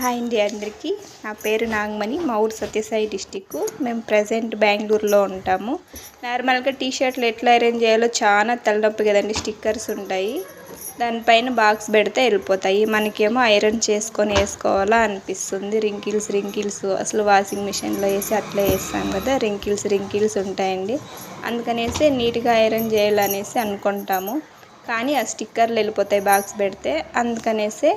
Hi అండి అందరికీ. నా పేరు నాగమణి, మా ఊరు సత్యసాయి డిస్టిక్. మేము ప్రజెంట్ బెంగళూరులో ఉంటాము. నార్మల్గా టీషర్ట్లు ఎట్లా ఐరన్ చేయాలో చాలా తలనొప్పి కదండి. స్టిక్కర్స్ ఉంటాయి, దానిపైన బాక్స్ పెడితే వెళ్ళిపోతాయి. మనకేమో ఐరన్ చేసుకొని వేసుకోవాలా అనిపిస్తుంది. రింకిల్స్ అసలు వాషింగ్ మిషన్లో వేసి అట్లా వేస్తాం కదా, రింకిల్స్ ఉంటాయండి. అందుకనేసి నీట్గా ఐరన్ చేయాలనేసి అనుకుంటాము, కానీ ఆ స్టిక్కర్లు వెళ్ళిపోతాయి బాక్స్ పెడితే. అందుకనేసి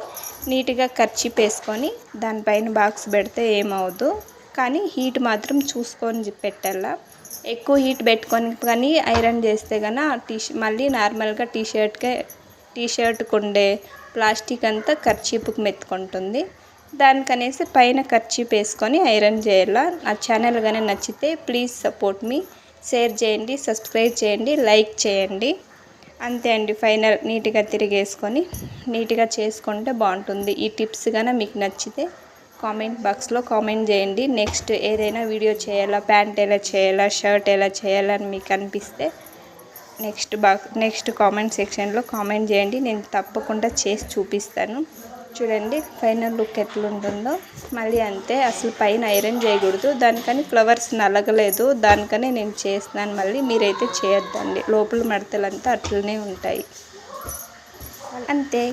నీట్గా కర్చీప్ వేసుకొని దానిపైన బాక్స్ పెడితే ఏమవుదు, కానీ హీట్ మాత్రం చూసుకొని పెట్టాల. ఎక్కువ హీట్ పెట్టుకొని కానీ ఐరన్ చేస్తే కనుక మళ్ళీ నార్మల్గా టీషర్ట్కి ఉండే ప్లాస్టిక్ అంతా కర్చీపుకి మెత్తుకుంటుంది. దానికనేసి పైన కర్చీప్ వేసుకొని ఐరన్ చేయాల. నా ఛానల్ కానీ నచ్చితే ప్లీజ్ సపోర్ట్ మీ, షేర్ చేయండి, సబ్స్క్రైబ్ చేయండి, లైక్ చేయండి. అంతే అండి. ఫైనల్ నీట్గా తిరిగేసుకొని నీట్గా చేసుకుంటే బాగుంటుంది. ఈ టిప్స్ కానీ మీకు నచ్చితే కామెంట్ బాక్స్లో కామెంట్ చేయండి. నెక్స్ట్ ఏదైనా వీడియో చేయాలా, ప్యాంట్ ఎలా చేయాలా, షర్ట్ ఎలా చేయాలని మీకు అనిపిస్తే నెక్స్ట్ కామెంట్ సెక్షన్లో కామెంట్ చేయండి. నేను తప్పకుండా చేసి చూపిస్తాను. చూడండి ఫైనల్ లుక్ ఎట్లుంటుందో. మళ్ళీ అంతే, అసలు పైన ఐరన్ చేయకూడదు. దానికని ఫ్లవర్స్ నలగలేదు, దానికని నేను చేస్తున్నాను. మళ్ళీ మీరైతే చేయొద్దండి, లోపల మడతలంతా అట్లనే ఉంటాయి. అంతే.